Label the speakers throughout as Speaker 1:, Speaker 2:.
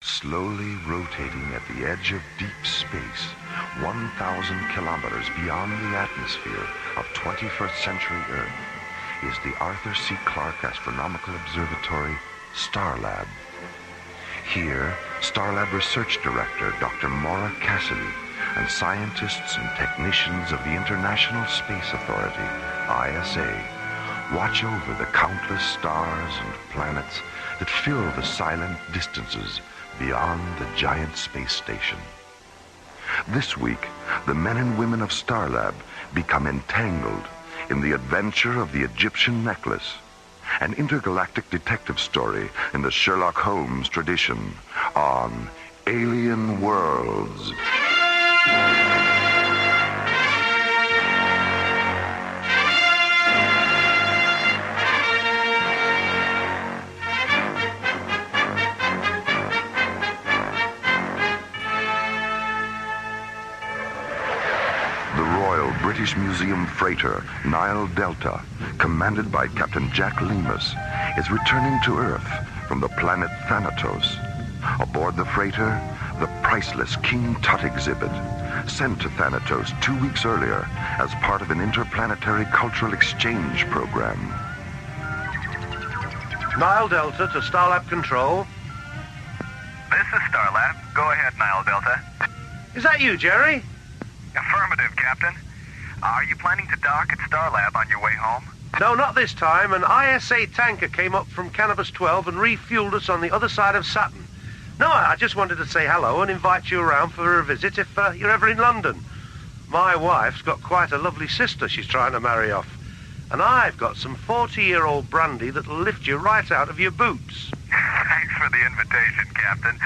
Speaker 1: Slowly rotating at the edge of deep space, 1,000 kilometers beyond the atmosphere of 21st century Earth, is the Arthur C. Clarke Astronomical Observatory, Starlab. Here, Starlab Research Director Dr. Maura Cassidy and scientists and technicians of the International Space Authority, ISA, watch over the countless stars and planets that fill the silent distances beyond the giant space station. This week, the men and women of Starlab become entangled in the adventure of the Egyptian necklace, an intergalactic detective story in the Sherlock Holmes tradition on Alien Worlds. British Museum freighter Nile Delta, commanded by Captain Jack Lemus, is returning to Earth from the planet Thanatos. Aboard the freighter, the priceless King Tut exhibit, sent to Thanatos 2 weeks earlier as part of an interplanetary cultural exchange program.
Speaker 2: Nile Delta to Starlab Control.
Speaker 3: This is Starlab. Go ahead, Nile Delta.
Speaker 2: Is that you, Jerry?
Speaker 3: Affirmative, Captain. Are you planning to dock at Starlab on your way home?
Speaker 2: No, not this time. An ISA tanker came up from Cannabis 12 and refueled us on the other side of Saturn. No, I just wanted to say hello and invite you around for a visit if you're ever in London. My wife's got quite a lovely sister she's trying to marry off. And I've got some 40-year-old brandy that'll lift you right out of your boots.
Speaker 3: Thanks for the invitation, Captain.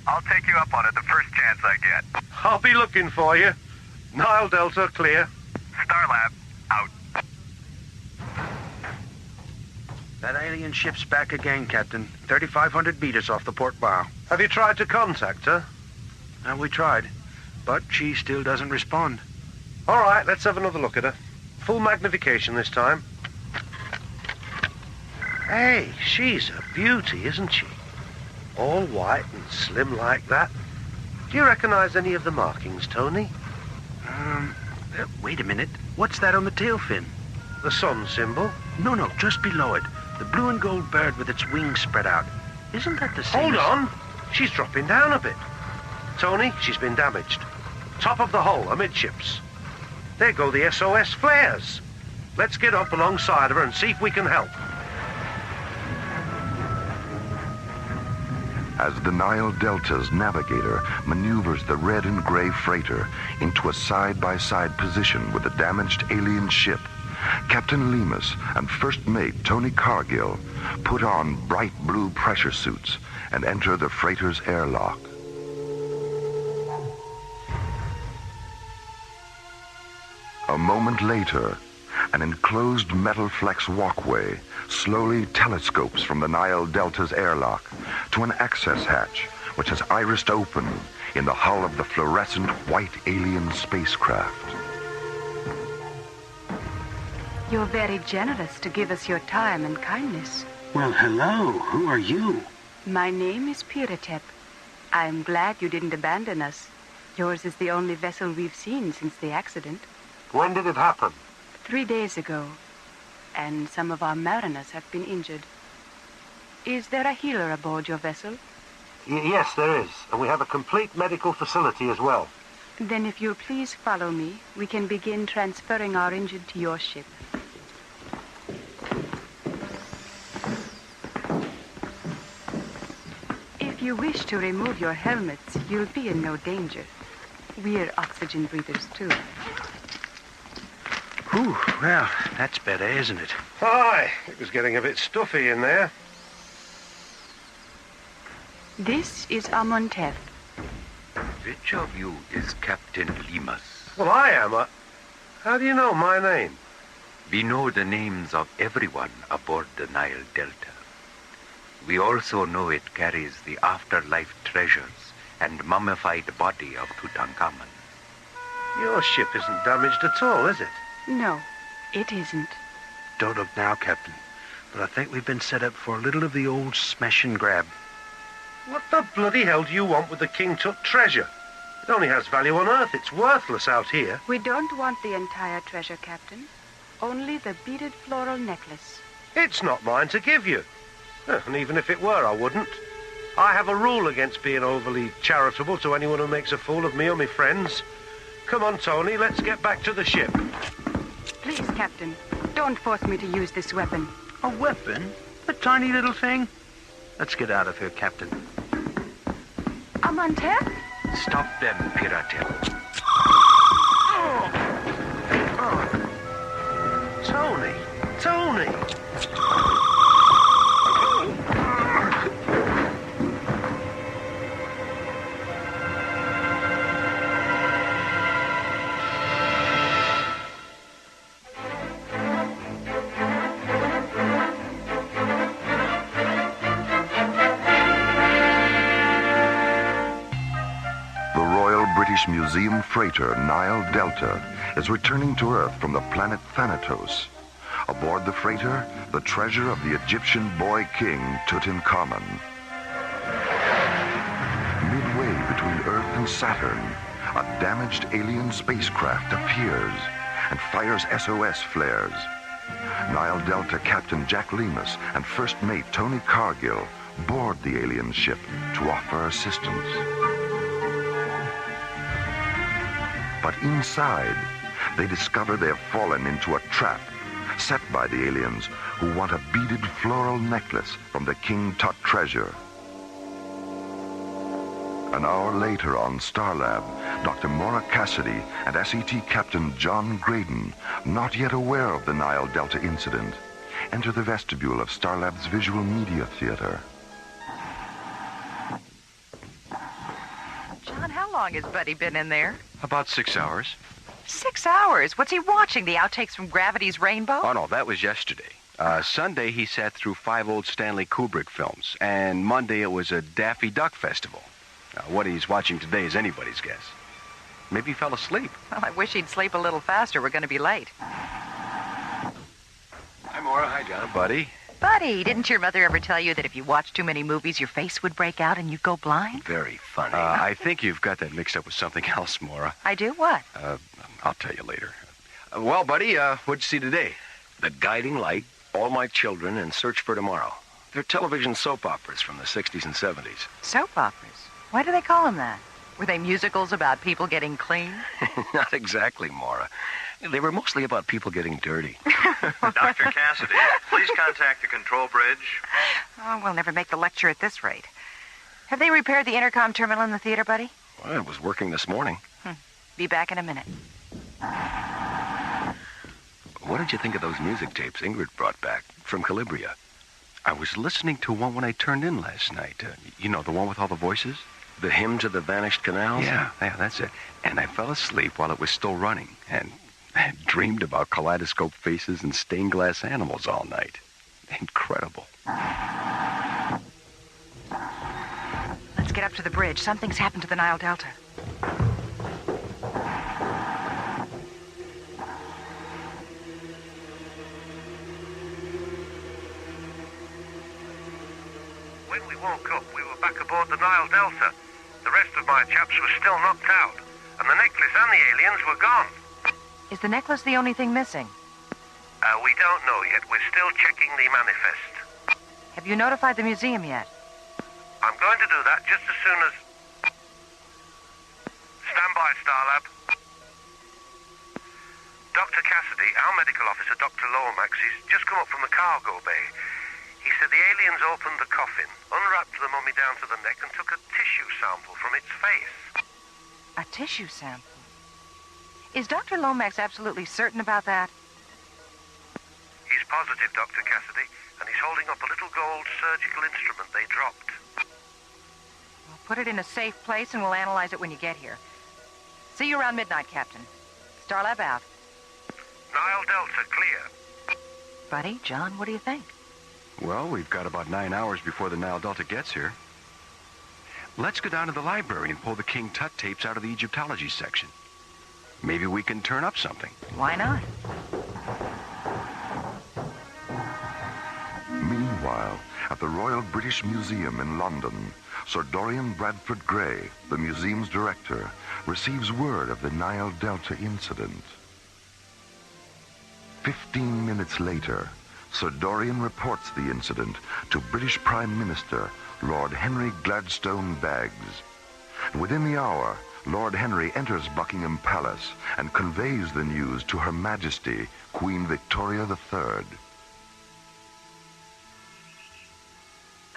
Speaker 3: I'll take you up on it the first chance I get.
Speaker 2: I'll be looking for you. Nile Delta, clear.
Speaker 3: Starlab, out.
Speaker 4: That alien ship's back again, Captain. 3,500 meters off the port bow.
Speaker 2: Have you tried to contact her?
Speaker 4: We tried, but she still doesn't respond.
Speaker 2: All right, let's have another look at her. Full magnification this time. Hey, she's a beauty, isn't she? All white and slim like that. Do you recognize any of the markings, Tony?
Speaker 4: Wait a minute. What's that on the tail fin?
Speaker 2: The sun symbol?
Speaker 4: No, just below it. The blue and gold bird with its wings spread out. Isn't that the same?
Speaker 2: Hold on. She's dropping down a bit. Tony, she's been damaged. Top of the hull, amidships. There go the SOS flares. Let's get up alongside her and see if we can help.
Speaker 1: As the Nile Delta's navigator maneuvers the red and gray freighter into a side-by-side position with the damaged alien ship, Captain Lemus and First Mate Tony Cargill put on bright blue pressure suits and enter the freighter's airlock. A moment later, an enclosed metal flex walkway slowly telescopes from the Nile Delta's airlock to an access hatch which has irised open in the hull of the fluorescent white alien spacecraft.
Speaker 5: You're very generous to give us your time and kindness.
Speaker 4: Well, hello. Who are you?
Speaker 5: My name is Piratep. I'm glad you didn't abandon us. Yours is the only vessel we've seen since the accident.
Speaker 2: When did it happen?
Speaker 5: 3 days ago. And some of our mariners have been injured. Is there a healer aboard your vessel?
Speaker 2: Yes, there is. And we have a complete medical facility as well.
Speaker 5: Then if you'll please follow me, we can begin transferring our injured to your ship. If you wish to remove your helmets, you'll be in no danger. We're oxygen breathers, too.
Speaker 4: Whew, well, that's better, isn't it?
Speaker 2: Aye, it was getting a bit stuffy in there.
Speaker 5: This is Amontef.
Speaker 6: Which of you is Captain Lemus?
Speaker 2: Well, I am. How do you know my name?
Speaker 6: We know the names of everyone aboard the Nile Delta. We also know it carries the afterlife treasures and mummified body of Tutankhamun.
Speaker 2: Your ship isn't damaged at all, is it?
Speaker 5: No, it isn't.
Speaker 4: Don't look now, Captain. But I think we've been set up for a little of the old smash and grab.
Speaker 2: What the bloody hell do you want with the King Tut treasure? It only has value on Earth. It's worthless out here.
Speaker 5: We don't want the entire treasure, Captain. Only the beaded floral necklace.
Speaker 2: It's not mine to give you. And even if it were, I wouldn't. I have a rule against being overly charitable to anyone who makes a fool of me or my friends. Come on, Tony, let's get back to the ship.
Speaker 5: Please, Captain, don't force me to use this weapon.
Speaker 4: A weapon? A tiny little thing? Let's get out of here, Captain.
Speaker 5: Amantep?
Speaker 6: Stop them, Piratep.
Speaker 2: Tony!
Speaker 1: British Museum freighter Nile Delta is returning to Earth from the planet Thanatos. Aboard the freighter, the treasure of the Egyptian boy king Tutankhamun. Midway between Earth and Saturn, a damaged alien spacecraft appears and fires SOS flares. Nile Delta Captain Jack Lemus and First Mate Tony Cargill board the alien ship to offer assistance. But inside, they discover they have fallen into a trap set by the aliens who want a beaded floral necklace from the King Tut treasure. An hour later on Starlab, Dr. Maura Cassidy and SET Captain John Graydon, not yet aware of the Nile Delta incident, enter the vestibule of Starlab's Visual Media Theater.
Speaker 7: John, how long has Buddy been in there?
Speaker 8: About 6 hours.
Speaker 7: 6 hours? What's he watching? The outtakes from Gravity's Rainbow?
Speaker 8: Oh, no, that was yesterday. Sunday, he sat through 5 old Stanley Kubrick films. And Monday, it was a Daffy Duck festival. What he's watching today is anybody's guess. Maybe he fell asleep.
Speaker 7: Well, I wish he'd sleep a little faster. We're going to be late.
Speaker 8: Hi, Maura. Hi, John. Buddy.
Speaker 7: Buddy, didn't your mother ever tell you that if you watched too many movies, your face would break out and you'd go blind?
Speaker 8: Very funny. I think you've got that mixed up with something else, Maura.
Speaker 7: I do? What?
Speaker 8: I'll tell you later. Well, buddy, what'd you see today?
Speaker 9: The Guiding Light, All My Children, and Search for Tomorrow. They're television soap operas from the 60s and 70s.
Speaker 7: Soap operas? Why do they call them that? Were they musicals about people getting clean?
Speaker 9: Not exactly, Maura. They were mostly about people getting dirty.
Speaker 3: Dr. Cassidy, please contact the control bridge.
Speaker 7: Oh, we'll never make the lecture at this rate. Have they repaired the intercom terminal in the theater, Buddy?
Speaker 9: Well, it was working this morning.
Speaker 7: Be back in a minute.
Speaker 9: What did you think of those music tapes Ingrid brought back from Calabria?
Speaker 8: I was listening to one when I turned in last night. You know, the one with all the voices?
Speaker 9: The Hymn to the Vanished Canals?
Speaker 8: Yeah, that's it. And I fell asleep while it was still running. And I dreamed about kaleidoscope faces and stained glass animals all night. Incredible.
Speaker 7: Let's get up to the bridge. Something's happened to the Nile Delta.
Speaker 2: When we woke up, we were back aboard the Nile Delta. The rest of my chaps were still knocked out, and the necklace and the aliens were gone.
Speaker 7: Is the necklace the only thing missing?
Speaker 2: We don't know yet. We're still checking the manifest.
Speaker 7: Have you notified the museum yet?
Speaker 2: I'm going to do that just as soon as... Stand by, Starlab. Dr. Cassidy, our medical officer, Dr. Lomax, he's just come up from the cargo bay. He said the aliens opened the coffin, unwrapped the mummy down to the neck, and took a tissue sample from its face.
Speaker 7: A tissue sample? Is Dr. Lomax absolutely certain about that?
Speaker 2: He's positive, Dr. Cassidy, and he's holding up a little gold surgical instrument they dropped.
Speaker 7: Well, put it in a safe place and we'll analyze it when you get here. See you around midnight, Captain. Starlab out.
Speaker 2: Nile Delta clear.
Speaker 7: Buddy, John, what do you think?
Speaker 8: Well, we've got about 9 hours before the Nile Delta gets here. Let's go down to the library and pull the King Tut tapes out of the Egyptology section. Maybe we can turn up something.
Speaker 7: Why not?
Speaker 1: Meanwhile, at the Royal British Museum in London, Sir Dorian Bradford Gray, the museum's director, receives word of the Nile Delta incident. 15 minutes later, Sir Dorian reports the incident to British Prime Minister Lord Henry Gladstone Baggs. Within the hour, Lord Henry enters Buckingham Palace and conveys the news to Her Majesty, Queen Victoria III.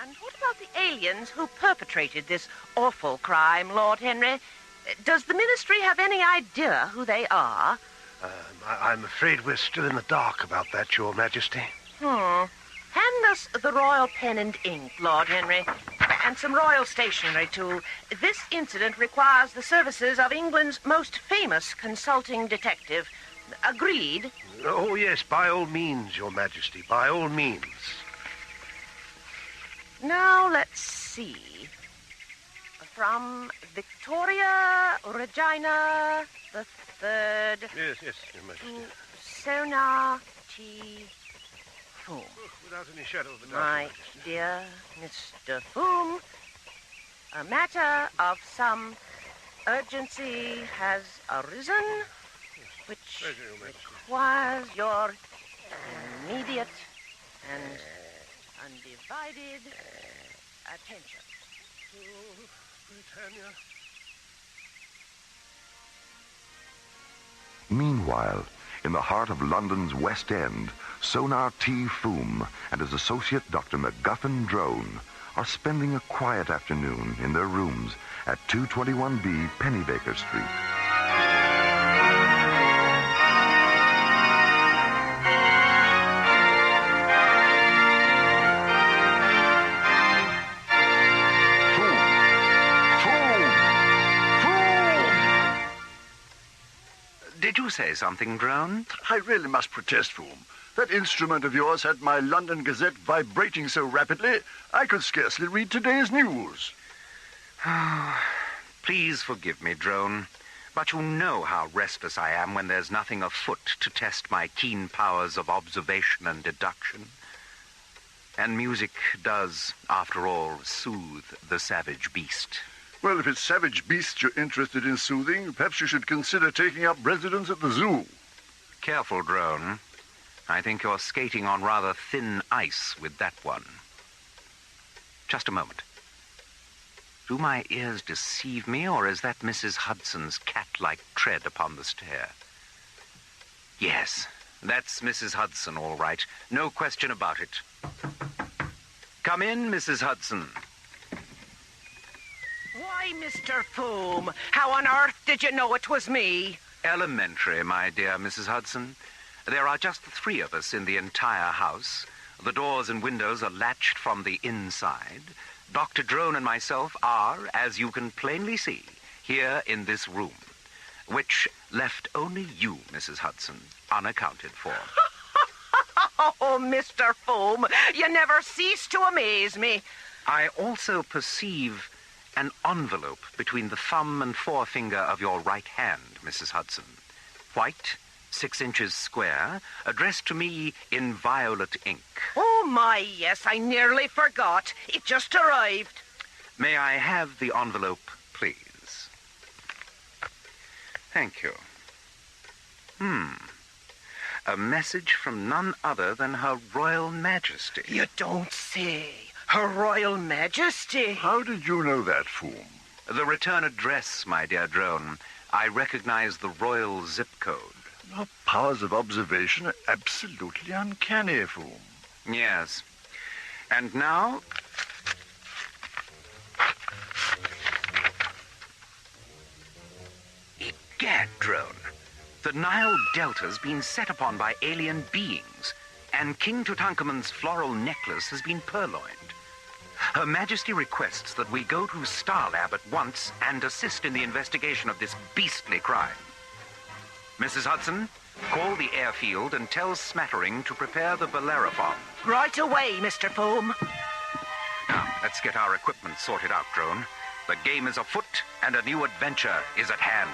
Speaker 10: And what about the aliens who perpetrated this awful crime, Lord Henry? Does the Ministry have any idea who they are?
Speaker 2: I'm afraid we're still in the dark about that, Your Majesty.
Speaker 10: Hand us the royal pen and ink, Lord Henry, and some royal stationery, too. This incident requires the services of England's most famous consulting detective. Agreed?
Speaker 2: Oh, yes, by all means, Your Majesty, by all means.
Speaker 10: Now, let's see. From Victoria Regina the Third.
Speaker 2: Yes, Your Majesty.
Speaker 10: To Sonar T. Foom.
Speaker 2: Without any shadow of a doubt,
Speaker 10: My
Speaker 2: Your Majesty.
Speaker 10: dear Mr. Foom, a matter of some urgency has arisen, which
Speaker 2: Pleasure, Your Majesty.
Speaker 10: requires your immediate and undivided attention.
Speaker 2: Britannia.
Speaker 1: Meanwhile, in the heart of London's West End, Sonar T. Foom and his associate Dr. MacGuffin Drone are spending a quiet afternoon in their rooms at 221B Pennybaker Street.
Speaker 6: Did you say something, Drone?
Speaker 11: I really must protest, Foom. That instrument of yours had my London Gazette vibrating so rapidly, I could scarcely read today's news.
Speaker 6: Please forgive me, Drone, but you know how restless I am when there's nothing afoot to test my keen powers of observation and deduction. And music does, after all, soothe the savage beast.
Speaker 11: Well, if it's savage beasts you're interested in soothing, perhaps you should consider taking up residence at the zoo.
Speaker 6: Careful, Drone. I think you're skating on rather thin ice with that one. Just a moment. Do my ears deceive me, or is that Mrs. Hudson's cat-like tread upon the stair? Yes, that's Mrs. Hudson, all right. No question about it. Come in, Mrs. Hudson.
Speaker 10: Why, Mr. Foom, how on earth did you know it was me?
Speaker 6: Elementary, my dear Mrs. Hudson. There are just the three of us in the entire house. The doors and windows are latched from the inside. Dr. Drone and myself are, as you can plainly see, here in this room, which left only you, Mrs. Hudson, unaccounted for.
Speaker 10: Oh, Mr. Foom, you never cease to amaze me.
Speaker 6: I also perceive an envelope between the thumb and forefinger of your right hand, Mrs. Hudson. White, 6 inches square, addressed to me in violet ink.
Speaker 10: Oh, my, yes, I nearly forgot. It just arrived.
Speaker 6: May I have the envelope, please? Thank you. A message from none other than Her Royal Majesty.
Speaker 10: You don't say. Her Royal Majesty.
Speaker 11: How did you know that, Foom?
Speaker 6: The return address, my dear Drone. I recognize the royal zip code.
Speaker 11: Your powers of observation are absolutely uncanny, Foom.
Speaker 6: Yes. And now... Egad, Drone. The Nile Delta's been set upon by alien beings, and King Tutankhamun's floral necklace has been purloined. Her Majesty requests that we go to Star Lab at once and assist in the investigation of this beastly crime. Mrs. Hudson, call the airfield and tell Smattering to prepare the Bellerophon.
Speaker 10: Right away, Mr. Foom.
Speaker 6: Now, let's get our equipment sorted out, Drone. The game is afoot, and a new adventure is at hand.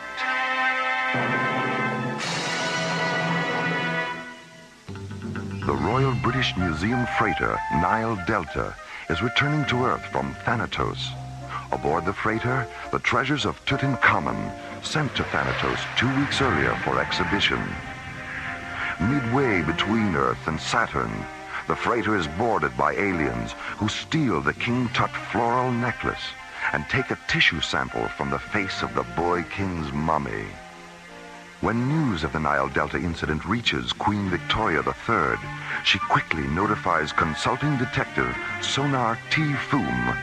Speaker 1: The Royal British Museum freighter Nile Delta is returning to Earth from Thanatos. Aboard the freighter, the treasures of Tutankhamun, sent to Thanatos 2 weeks earlier for exhibition. Midway between Earth and Saturn, the freighter is boarded by aliens who steal the King Tut floral necklace and take a tissue sample from the face of the boy king's mummy. When news of the Nile Delta incident reaches Queen Victoria III, she quickly notifies consulting detective Sonar T. Foom.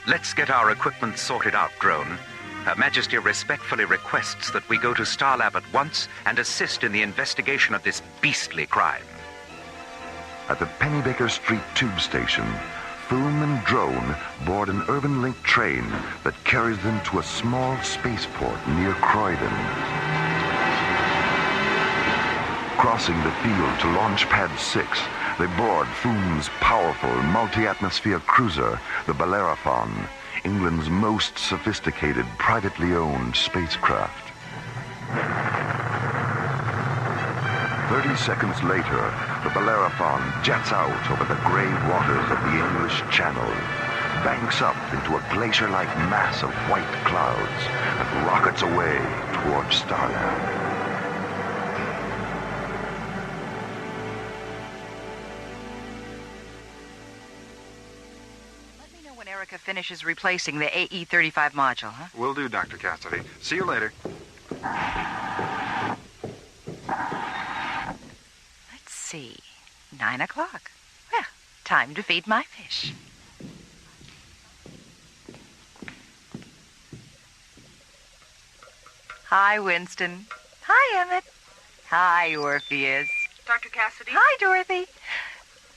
Speaker 6: Let's get our equipment sorted out, drone. Her Majesty respectfully requests that we go to Starlab at once and assist in the investigation of this beastly crime.
Speaker 1: At the Pennybaker Street tube station, Foom and Drone board an urban link train that carries them to a small spaceport near Croydon. Crossing the field to Launch Pad 6, they board Foom's powerful multi-atmosphere cruiser, the Bellerophon, England's most sophisticated privately owned spacecraft. 30 seconds later, the Bellerophon jets out over the gray waters of the English Channel, banks up into a glacier-like mass of white clouds, and rockets away towards Starlab.
Speaker 7: Let me know when Erica finishes replacing the AE-35 module, huh?
Speaker 8: Will do, Dr. Cassidy. See you later.
Speaker 7: Let's see. 9 o'clock. Well, time to feed my fish. Hi, Winston. Hi, Emmett. Hi, Orpheus.
Speaker 12: Dr. Cassidy?
Speaker 7: Hi, Dorothy.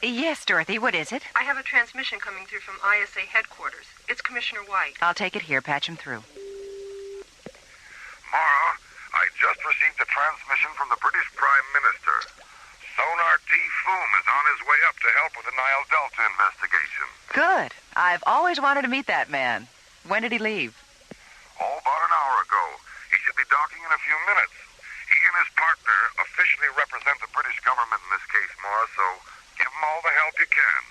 Speaker 7: Yes, Dorothy, what is it?
Speaker 12: I have a transmission coming through from ISA headquarters. It's Commissioner White.
Speaker 7: I'll take it here. Patch him through.
Speaker 3: Mara, I just received a transmission from the British Prime Minister. Sonar T. Foom is on his way up to help with the Nile Delta investigation.
Speaker 7: Good. I've always wanted to meet that man. When did he leave?
Speaker 3: Oh, about an hour ago. He should be docking in a few minutes. He and his partner officially represent the British government in this case, Mara, so give them all the help you can.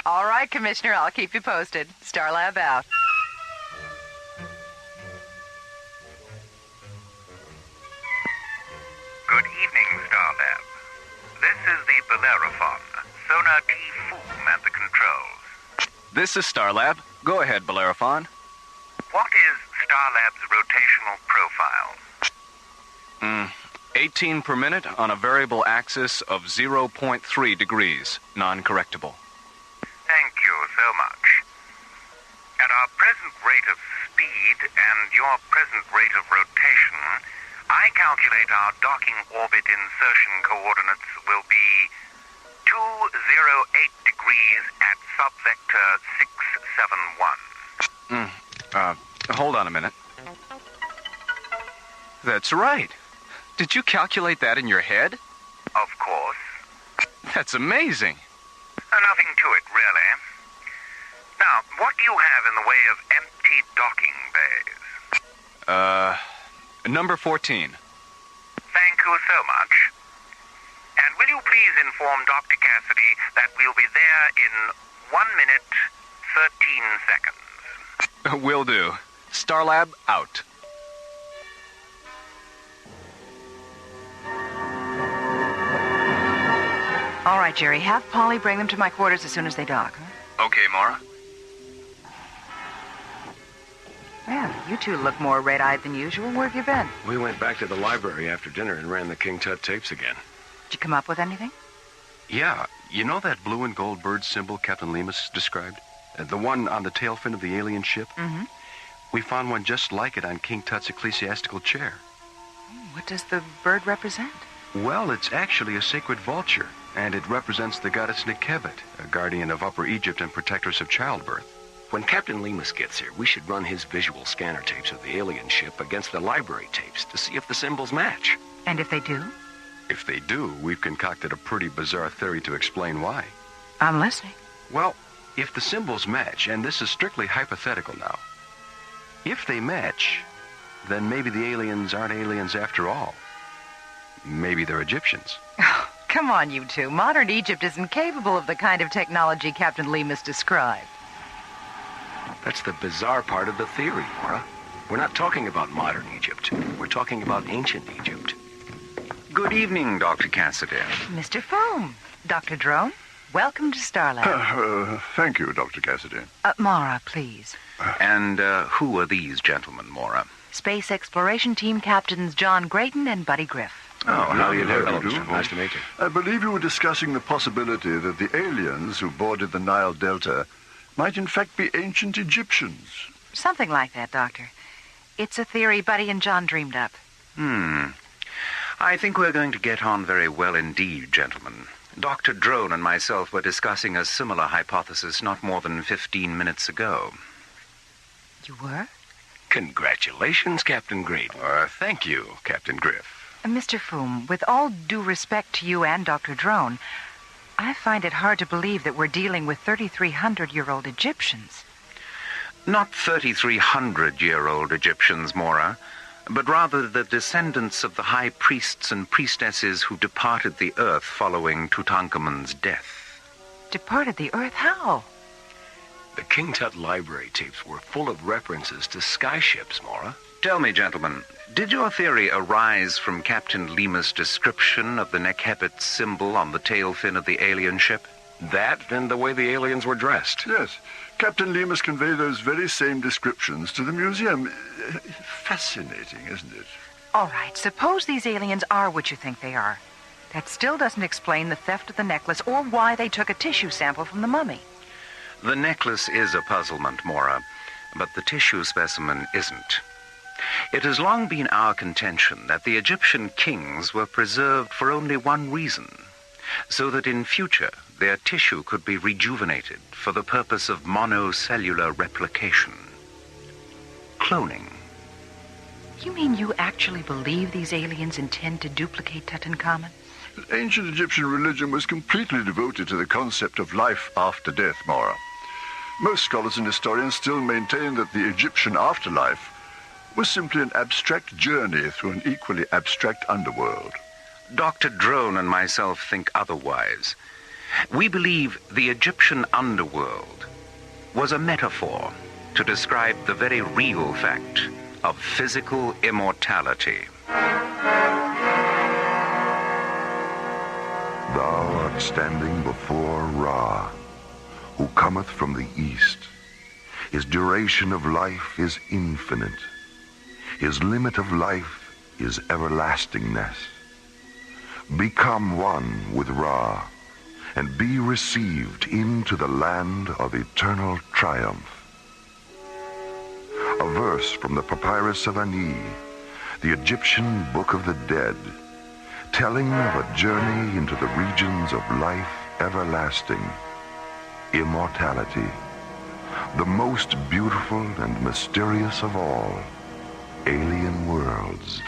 Speaker 7: All right, Commissioner, I'll keep you posted. Starlab out.
Speaker 3: Good evening, Starlab. This is the Bellerophon. Sonar T. Foom at the controls.
Speaker 8: This is Starlab. Go ahead, Bellerophon.
Speaker 3: What is Starlab's rotational profile?
Speaker 8: 18 per minute on a variable axis of 0.3 degrees, non-correctable.
Speaker 3: Thank you so much. At our present rate of speed and your present rate of rotation, I calculate our docking orbit insertion coordinates will be 208 degrees at subvector 671.
Speaker 8: Hold on a minute. That's right. Did you calculate that in your head?
Speaker 3: Of course.
Speaker 8: That's amazing.
Speaker 3: Nothing to it, really. Now, what do you have in the way of empty docking bays?
Speaker 8: Number 14.
Speaker 3: Thank you so much. And will you please inform Dr. Cassidy that we'll be there in 1 minute, 13 seconds?
Speaker 8: Will do. Starlab out.
Speaker 7: All right, Jerry, have Polly bring them to my quarters as soon as they dock, huh?
Speaker 8: Okay, Mara.
Speaker 7: Well, you two look more red-eyed than usual. Where have you been?
Speaker 9: We went back to the library after dinner and ran the King Tut tapes again.
Speaker 7: Did you come up with anything?
Speaker 8: Yeah, you know that blue and gold bird symbol Captain Lemus described? The one on the tail fin of the alien ship?
Speaker 7: Mm-hmm.
Speaker 8: We found one just like it on King Tut's ecclesiastical chair.
Speaker 7: What does the bird represent?
Speaker 8: Well, it's actually a sacred vulture, and it represents the goddess Nikebet, a guardian of Upper Egypt and protectress of childbirth.
Speaker 9: When Captain Lemus gets here, we should run his visual scanner tapes of the alien ship against the library tapes to see if the symbols match.
Speaker 7: And if they do?
Speaker 8: If they do, we've concocted a pretty bizarre theory to explain why.
Speaker 7: I'm listening.
Speaker 8: Well, if the symbols match, and this is strictly hypothetical now, if they match, then maybe the aliens aren't aliens after all. Maybe they're Egyptians.
Speaker 7: Oh, come on, you two. Modern Egypt isn't capable of the kind of technology Captain Lemus described.
Speaker 9: That's the bizarre part of the theory, Mora. We're not talking about modern Egypt. We're talking about ancient Egypt.
Speaker 6: Good evening, Dr. Cassidy.
Speaker 7: Mr. Foam. Dr. Drone, welcome to Starlab.
Speaker 11: Thank you, Dr. Cassidy.
Speaker 7: Mara, please.
Speaker 6: And who are these gentlemen, Mora?
Speaker 7: Space Exploration Team Captains John Grayton and Buddy Griff.
Speaker 6: Oh, how do you do?
Speaker 9: Nice to meet you.
Speaker 11: I believe you were discussing the possibility that the aliens who boarded the Nile Delta might in fact be ancient Egyptians.
Speaker 7: Something like that, Doctor. It's a theory Buddy and John dreamed up.
Speaker 6: I think we're going to get on very well indeed, gentlemen. Dr. Drone and myself were discussing a similar hypothesis not more than 15 minutes ago.
Speaker 7: You were?
Speaker 9: Congratulations, Captain Grayton.
Speaker 8: Thank you, Captain Griff.
Speaker 7: Mr. Foom, with all due respect to you and Dr. Drone, I find it hard to believe that we're dealing with 3,300-year-old Egyptians.
Speaker 6: Not 3,300-year-old Egyptians, Mora, but rather the descendants of the high priests and priestesses who departed the earth following Tutankhamun's death.
Speaker 7: Departed the earth? How?
Speaker 9: The King Tut library tapes were full of references to skyships, Mora.
Speaker 6: Tell me, gentlemen, did your theory arise from Captain Lima's description of the Nekhebit symbol on the tail fin of the alien ship?
Speaker 9: That and the way the aliens were dressed.
Speaker 11: Yes. Captain Lemus conveyed those very same descriptions to the museum. Fascinating, isn't it?
Speaker 7: All right, suppose these aliens are what you think they are. That still doesn't explain the theft of the necklace or why they took a tissue sample from the mummy.
Speaker 6: The necklace is a puzzlement, Mora, but the tissue specimen isn't. It has long been our contention that the Egyptian kings were preserved for only one reason, so that in future their tissue could be rejuvenated for the purpose of monocellular replication. Cloning.
Speaker 7: You mean you actually believe these aliens intend to duplicate Tutankhamun?
Speaker 11: Ancient Egyptian religion was completely devoted to the concept of life after death, Mora. Most scholars and historians still maintain that the Egyptian afterlife was simply an abstract journey through an equally abstract underworld.
Speaker 6: Dr. Drone and myself think otherwise. We believe the Egyptian underworld was a metaphor to describe the very real fact of physical immortality.
Speaker 1: Thou art standing before Ra, who cometh from the east. His duration of life is infinite. His limit of life is everlastingness. Become one with Ra, and be received into the land of eternal triumph. A verse from the Papyrus of Ani, the Egyptian Book of the Dead, telling of a journey into the regions of life everlasting, immortality, the most beautiful and mysterious of all alien worlds.